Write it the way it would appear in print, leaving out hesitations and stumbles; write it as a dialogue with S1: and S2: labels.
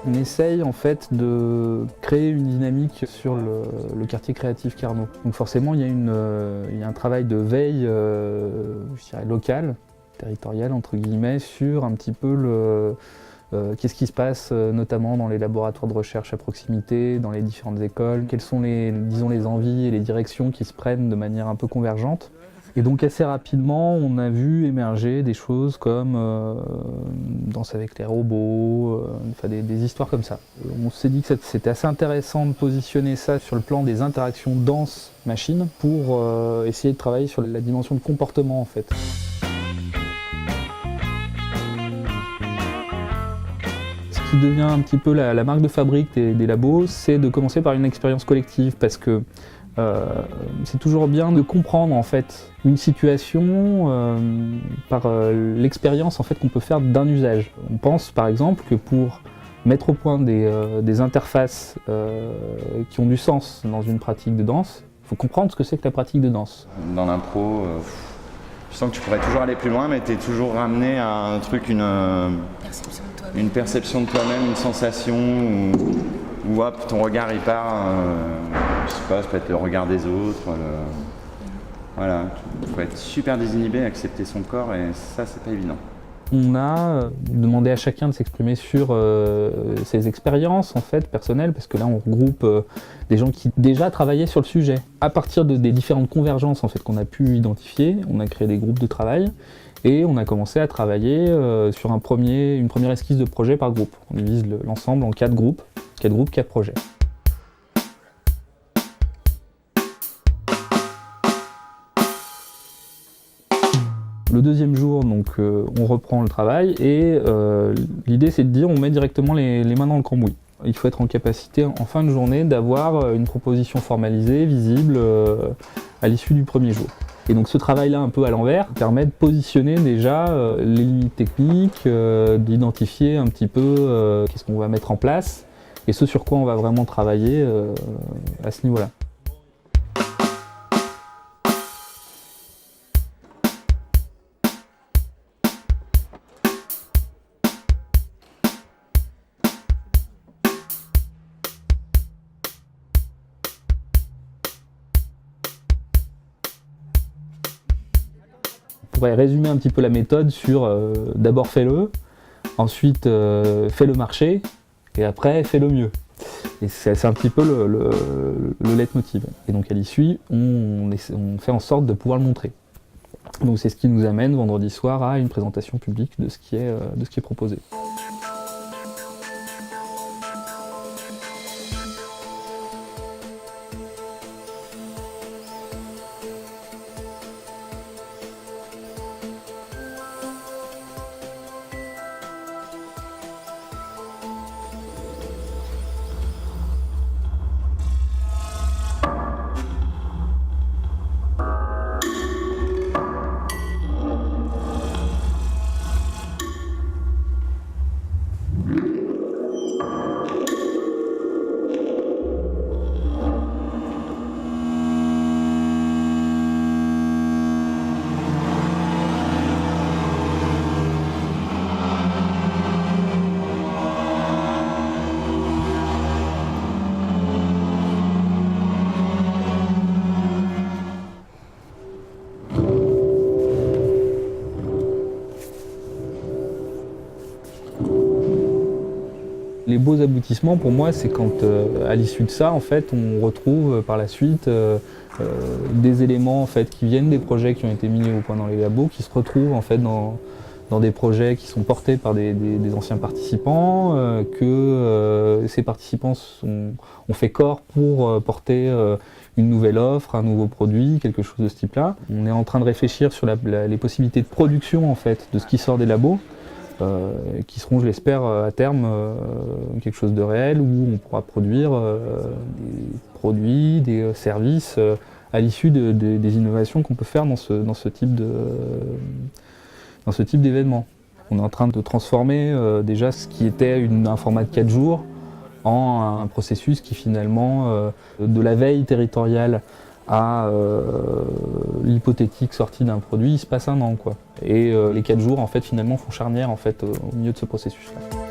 S1: On essaye en fait de créer une dynamique sur le quartier créatif Carnot. Donc forcément il y a un travail de veille je dirais locale, territoriale entre guillemets, sur un petit peu qu'est-ce qui se passe notamment dans les laboratoires de recherche à proximité, dans les différentes écoles, quelles sont disons, les envies et les directions qui se prennent de manière un peu convergente. Et donc assez rapidement, on a vu émerger des choses comme Danse avec les robots, enfin des histoires comme ça. On s'est dit que c'était assez intéressant de positionner ça sur le plan des interactions danse-machine pour essayer de travailler sur la dimension de comportement en fait. Ce qui devient un petit peu la marque de fabrique des labos, c'est de commencer par une expérience collective parce que c'est toujours bien de comprendre en fait une situation par l'expérience en fait qu'on peut faire d'un usage. On pense par exemple que pour mettre au point des interfaces qui ont du sens dans une pratique de danse, il faut comprendre ce que c'est que la pratique de danse.
S2: Dans l'impro, je sens que tu pourrais toujours aller plus loin, mais tu es toujours ramené à un truc, une perception de toi-même, une sensation où hop, ton regard il part, je sais pas, ça peut être le regard des autres. Voilà, il faut être super désinhibé, accepter son corps et ça c'est pas évident.
S1: On a demandé à chacun de s'exprimer sur ses expériences en fait, personnelles, parce que là on regroupe des gens qui déjà travaillaient sur le sujet. À partir des différentes convergences en fait, qu'on a pu identifier, on a créé des groupes de travail et on a commencé à travailler sur une première esquisse de projet par groupe. On divise l'ensemble en 4 groupes, 4 projets. Le deuxième jour, donc, on reprend le travail et l'idée c'est de dire on met directement les mains dans le cambouis. Il faut être en capacité en fin de journée d'avoir une proposition formalisée, visible à l'issue du premier jour. Et donc ce travail-là un peu à l'envers permet de positionner déjà les limites techniques, d'identifier un petit peu qu'est-ce qu'on va mettre en place et ce sur quoi on va vraiment travailler à ce niveau-là. On pourrait résumer un petit peu la méthode sur d'abord fais-le, ensuite fais-le marcher et après fais-le mieux. Et c'est un petit peu le leitmotiv. Et donc à l'issue, on fait en sorte de pouvoir le montrer. Donc c'est ce qui nous amène vendredi soir à une présentation publique de ce qui est proposé. Les beaux aboutissements pour moi c'est quand à l'issue de ça en fait on retrouve par la suite des éléments en fait qui viennent des projets qui ont été mis au point dans les labos, qui se retrouvent en fait dans des projets qui sont portés par des anciens participants, que ces participants ont fait corps pour porter une nouvelle offre, un nouveau produit, quelque chose de ce type-là. On est en train de réfléchir sur les possibilités de production en fait de ce qui sort des labos. Qui seront, je l'espère, à terme quelque chose de réel où on pourra produire des produits, des services à l'issue des innovations qu'on peut faire dans ce type d'événement. On est en train de transformer déjà ce qui était un format de 4 jours en un processus qui finalement, de la veille territoriale à l'hypothétique sortie d'un produit, il se passe un an, quoi. Et les 4 jours, en fait, finalement, font charnière en fait, au milieu de ce processus-là.